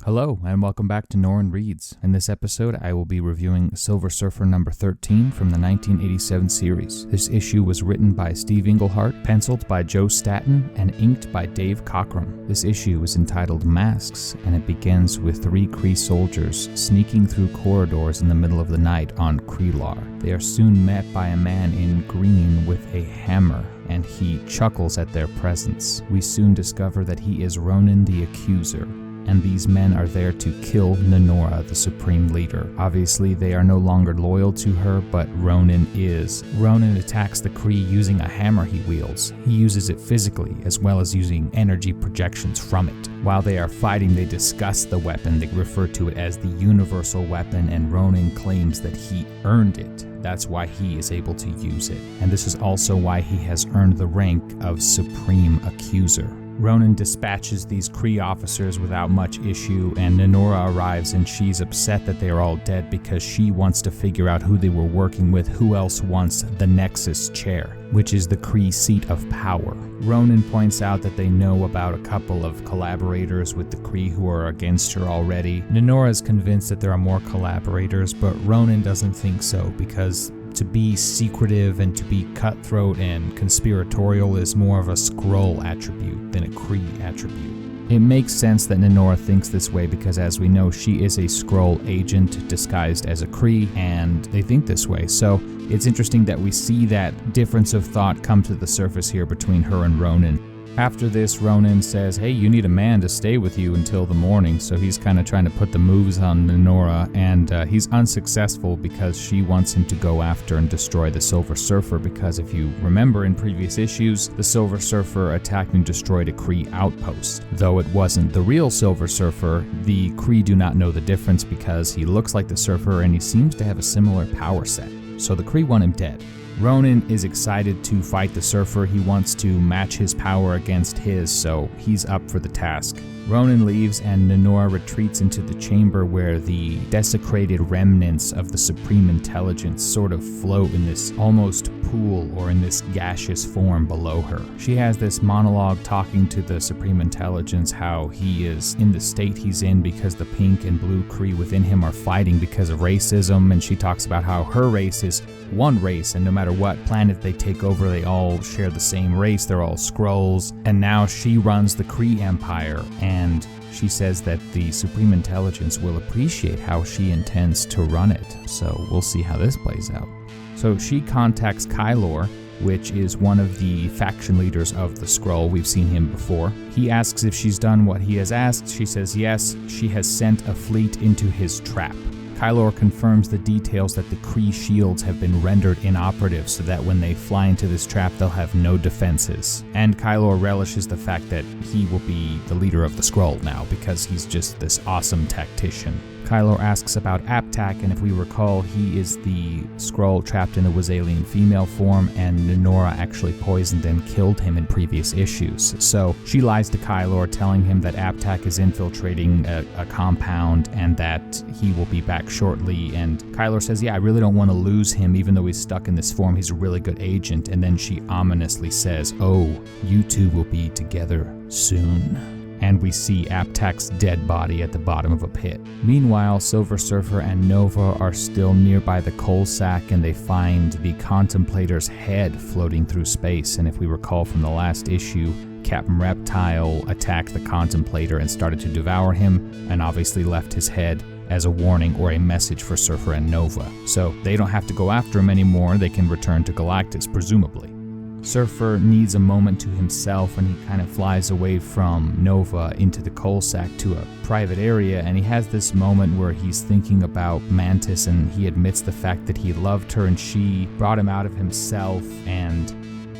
Hello, and welcome back to Norrin Reads. In this episode, I will be reviewing Silver Surfer number 13 from the 1987 series. This issue was written by Steve Englehart, penciled by Joe Staton, and inked by Dave Cockrum. This issue is entitled Masks, and it begins with 3 Kree soldiers sneaking through corridors in the middle of the night on Kreelar. They are soon met by a man in green with a hammer, and he chuckles at their presence. We soon discover that he is Ronan the Accuser, and these men are there to kill Nenora, the Supreme Leader. Obviously, they are no longer loyal to her, but Ronan is. Ronan attacks the Kree using a hammer he wields. He uses it physically, as well as using energy projections from it. While they are fighting, they discuss the weapon. They refer to it as the Universal Weapon, and Ronan claims that he earned it. That's why he is able to use it. And this is also why he has earned the rank of Supreme Accuser. Ronan dispatches these Kree officers without much issue, and Nenora arrives and she's upset that they are all dead because she wants to figure out who they were working with, who else wants the Nexus chair, which is the Kree seat of power. Ronan points out that they know about a couple of collaborators with the Kree who are against her already. Nenora is convinced that there are more collaborators, but Ronan doesn't think so because to be secretive and to be cutthroat and conspiratorial is more of a Skrull attribute than a Kree attribute. It makes sense that Nenora thinks this way because, as we know, she is a Skrull agent disguised as a Kree, and they think this way. So it's interesting that we see that difference of thought come to the surface here between her and Ronan. After this, Ronan says, hey, you need a man to stay with you until the morning, so he's kind of trying to put the moves on Nenora, and he's unsuccessful because she wants him to go after and destroy the Silver Surfer, because if you remember in previous issues, the Silver Surfer attacked and destroyed a Kree outpost. Though it wasn't the real Silver Surfer, the Kree do not know the difference because he looks like the Surfer and he seems to have a similar power set, so the Kree want him dead. Ronan is excited to fight the Surfer. He wants to match his power against his, so he's up for the task. Ronan leaves and Nenora retreats into the chamber where the desecrated remnants of the Supreme Intelligence sort of float in this almost pool or in this gaseous form below her. She has this monologue talking to the Supreme Intelligence how he is in the state he's in because the pink and blue Kree within him are fighting because of racism, and she talks about how her race is one race and no matter what planet they take over, they all share the same race, they're all Skrulls, and now she runs the Kree Empire, and she says that the Supreme Intelligence will appreciate how she intends to run it, so we'll see how this plays out. So she contacts Kylor, which is one of the faction leaders of the Skrull. We've seen him before. He asks if she's done what he has asked. She says yes, she has sent a fleet into his trap. Kylor confirms the details that the Kree shields have been rendered inoperative so that when they fly into this trap, they'll have no defenses. And Kylor relishes the fact that he will be the leader of the Skrull now because he's just this awesome tactician. Kylor asks about Aptak, and if we recall, he is the Skrull trapped in the Wazalian female form, and Nenora actually poisoned and killed him in previous issues. So she lies to Kylor, telling him that Aptak is infiltrating a compound and that he will be back shortly, and Kylor says, yeah, I really don't want to lose him even though he's stuck in this form, he's a really good agent, and then she ominously says, oh, you two will be together soon. And we see Aptak's dead body at the bottom of a pit. Meanwhile, Silver Surfer and Nova are still nearby the coal sack, and they find the Contemplator's head floating through space, and if we recall from the last issue, Captain Reptile attacked the Contemplator and started to devour him, and obviously left his head as a warning or a message for Surfer and Nova. So they don't have to go after him anymore, they can return to Galactus, presumably. Surfer needs a moment to himself and he kind of flies away from Nova into the coal sack to a private area, and he has this moment where he's thinking about Mantis, and he admits the fact that he loved her and she brought him out of himself, and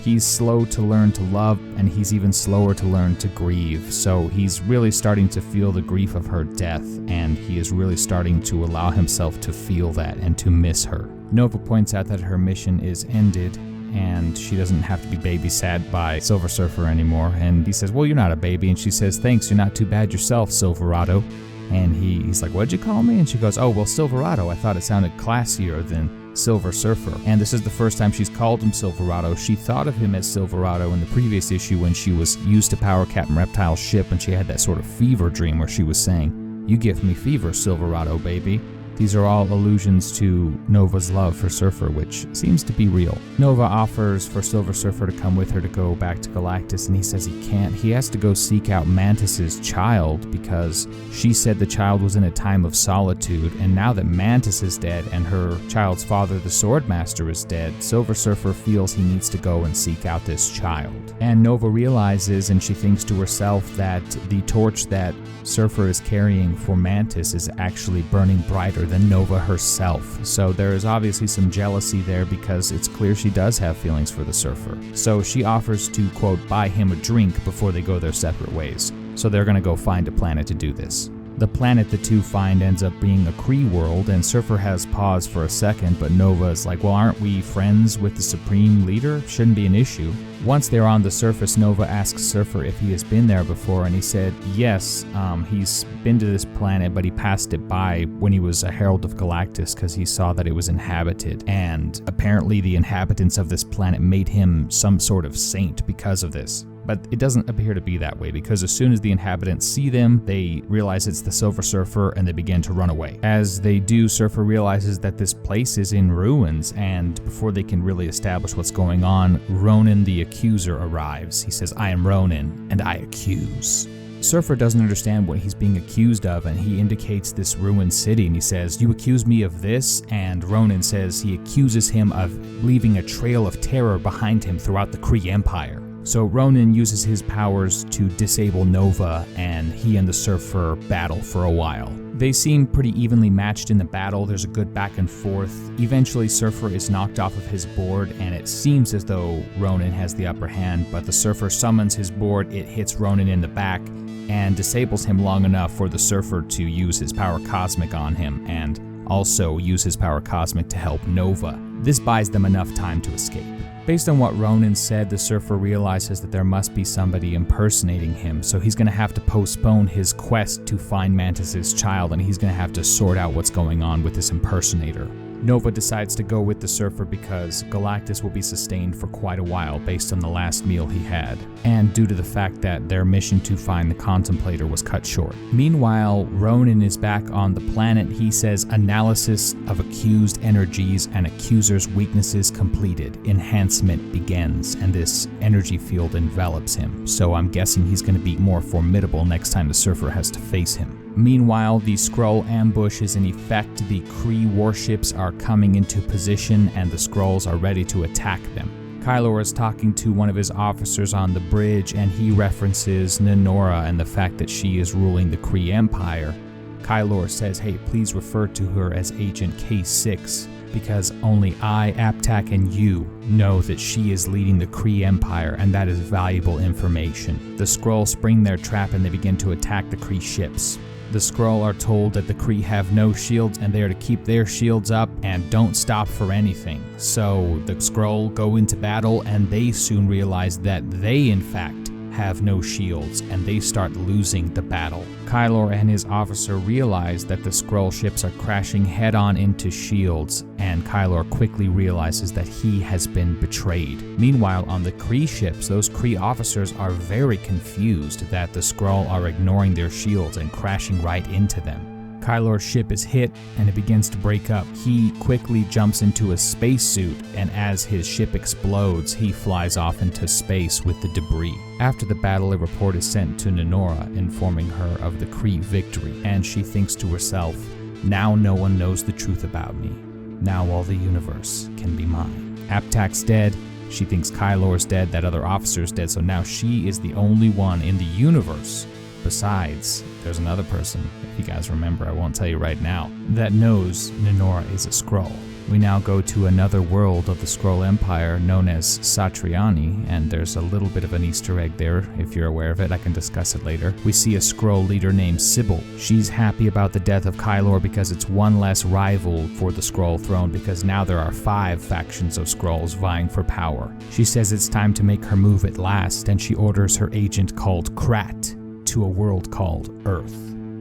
he's slow to learn to love and he's even slower to learn to grieve. So he's really starting to feel the grief of her death, and he is really starting to allow himself to feel that and to miss her. Nova points out that her mission is ended and she doesn't have to be babysat by Silver Surfer anymore. And he says, well, you're not a baby. And she says, thanks, you're not too bad yourself, Silverado. And he's like, what'd you call me? And she goes, oh, well, Silverado. I thought it sounded classier than Silver Surfer. And this is the first time she's called him Silverado. She thought of him as Silverado in the previous issue when she was used to power Captain Reptile's ship, and she had that sort of fever dream where she was saying, "You give me fever, Silverado baby." These are all allusions to Nova's love for Surfer, which seems to be real. Nova offers for Silver Surfer to come with her to go back to Galactus, and he says he can't. He has to go seek out Mantis's child because she said the child was in a time of solitude, and now that Mantis is dead and her child's father, the Swordmaster, is dead, Silver Surfer feels he needs to go and seek out this child. And Nova realizes, and she thinks to herself, that the torch that Surfer is carrying for Mantis is actually burning brighter than Nova herself. So there is obviously some jealousy there because it's clear she does have feelings for the Surfer. So she offers to, quote, buy him a drink before they go their separate ways. So they're going to go find a planet to do this. The planet the two find ends up being a Kree world, and Surfer has paused for a second, but Nova is like, well, aren't we friends with the Supreme Leader? Shouldn't be an issue. Once they're on the surface, Nova asks Surfer if he has been there before, and he said yes, he's been to this planet, but he passed it by when he was a Herald of Galactus because he saw that it was inhabited, and apparently the inhabitants of this planet made him some sort of saint because of this. But it doesn't appear to be that way, because as soon as the inhabitants see them, they realize it's the Silver Surfer and they begin to run away. As they do, Surfer realizes that this place is in ruins, and before they can really establish what's going on, Ronan the Accuser arrives. He says, "I am Ronan, and I accuse." Surfer doesn't understand what he's being accused of, and he indicates this ruined city, and he says, "You accuse me of this?" And Ronan says he accuses him of leaving a trail of terror behind him throughout the Kree Empire. So Ronan uses his powers to disable Nova, and he and the Surfer battle for a while. They seem pretty evenly matched in the battle. There's a good back and forth. Eventually, Surfer is knocked off of his board, and it seems as though Ronan has the upper hand, but the Surfer summons his board, it hits Ronan in the back, and disables him long enough for the Surfer to use his power cosmic on him, and also use his power cosmic to help Nova. This buys them enough time to escape. Based on what Ronan said, the Surfer realizes that there must be somebody impersonating him, so he's going to have to postpone his quest to find Mantis's child, and he's going to have to sort out what's going on with this impersonator. Nova decides to go with the Surfer because Galactus will be sustained for quite a while based on the last meal he had, and due to the fact that their mission to find the Contemplator was cut short. Meanwhile, Ronan is back on the planet. He says, "Analysis of accused energies and accuser's weaknesses completed. Enhancement begins," and this energy field envelops him. So I'm guessing he's going to be more formidable next time the Surfer has to face him. Meanwhile, the Skrull ambush is in effect. The Kree warships are coming into position, and the Skrulls are ready to attack them. Kylor is talking to one of his officers on the bridge, and he references Nenora and the fact that she is ruling the Kree Empire. Kylor says, hey, please refer to her as Agent K6, because only I, Aptak, and you know that she is leading the Kree Empire, and that is valuable information. The Skrull spring their trap and they begin to attack the Kree ships. The Skrull are told that the Kree have no shields and they are to keep their shields up and don't stop for anything. So the Skrull go into battle and they soon realize that they in fact have no shields and they start losing the battle. Kylor and his officer realize that the Skrull ships are crashing head-on into shields, and Kylor quickly realizes that he has been betrayed. Meanwhile, on the Kree ships, those Kree officers are very confused that the Skrull are ignoring their shields and crashing right into them. Kylor's ship is hit and it begins to break up. He quickly jumps into a spacesuit, and as his ship explodes, he flies off into space with the debris. After the battle, a report is sent to Nenora informing her of the Kree victory, and she thinks to herself, now no one knows the truth about me. Now all the universe can be mine. Aptak's dead. She thinks Kylor's dead, that other officer's dead, so now she is the only one in the universe. Besides, there's another person, if you guys remember, I won't tell you right now, that knows Nenora is a Skrull. We now go to another world of the Skrull Empire known as Satriani, and there's a little bit of an Easter egg there. If you're aware of it, I can discuss it later. We see a Skrull leader named Sybil. She's happy about the death of Kylor because it's one less rival for the Skrull throne, because now there are 5 factions of Skrulls vying for power. She says it's time to make her move at last, and she orders her agent called Krat to a world called Earth.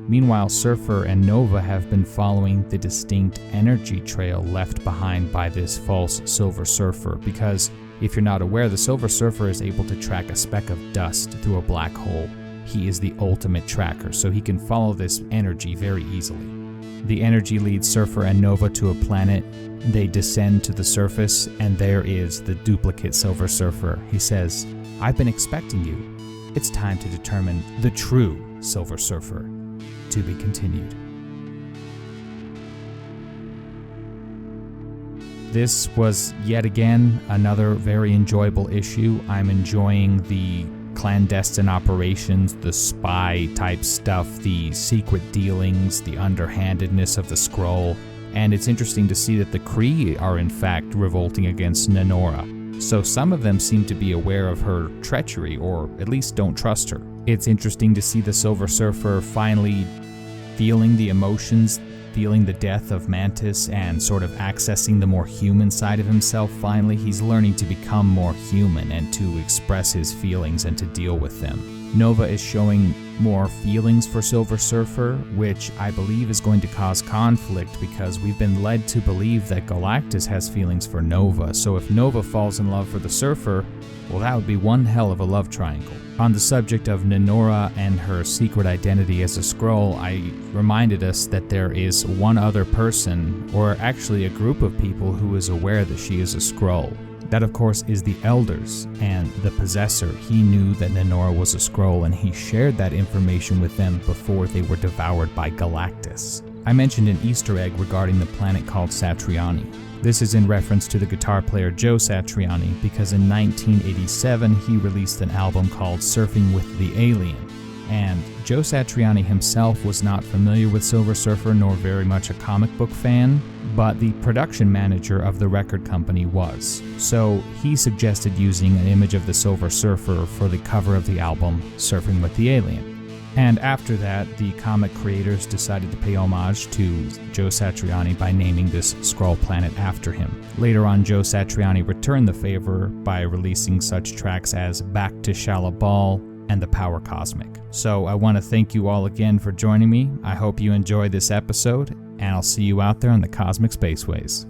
Meanwhile, Surfer and Nova have been following the distinct energy trail left behind by this false Silver Surfer, because if you're not aware, the Silver Surfer is able to track a speck of dust through a black hole. he is the ultimate tracker, so he can follow this energy very easily. The energy leads Surfer and Nova to a planet. They descend to the surface, and there is the duplicate Silver Surfer. He says, "I've been expecting you. It's time to determine the true Silver Surfer." To be continued. This was yet again another very enjoyable issue. I'm enjoying the clandestine operations, the spy type stuff, the secret dealings, the underhandedness of the Skrull, and it's interesting to see that the Kree are in fact revolting against Nenora. So some of them seem to be aware of her treachery, or at least don't trust her. It's interesting to see the Silver Surfer finally feeling the emotions, feeling the death of Mantis, and sort of accessing the more human side of himself. Finally, he's learning to become more human and to express his feelings and to deal with them. Nova is showing more feelings for Silver Surfer, which I believe is going to cause conflict because we've been led to believe that Galactus has feelings for Nova. So if Nova falls in love for the Surfer, well, that would be one hell of a love triangle. On the subject of Nenora and her secret identity as a Skrull, I reminded us that there is one other person, or actually a group of people, who is aware that she is a Skrull. That, of course, is the Elders and the Possessor. He knew that Nenora was a Skrull, and he shared that information with them before they were devoured by Galactus. I mentioned an Easter egg regarding the planet called Satriani. This is in reference to the guitar player Joe Satriani, because in 1987 he released an album called Surfing with the Alien. And Joe Satriani himself was not familiar with Silver Surfer nor very much a comic book fan, but the production manager of the record company was. So he suggested using an image of the Silver Surfer for the cover of the album Surfing with the Alien. And after that, the comic creators decided to pay homage to Joe Satriani by naming this Skrull planet after him. Later on, Joe Satriani returned the favor by releasing such tracks as Back to Shalabal and The Power Cosmic. So I want to thank you all again for joining me. I hope you enjoyed this episode, and I'll see you out there on the cosmic spaceways.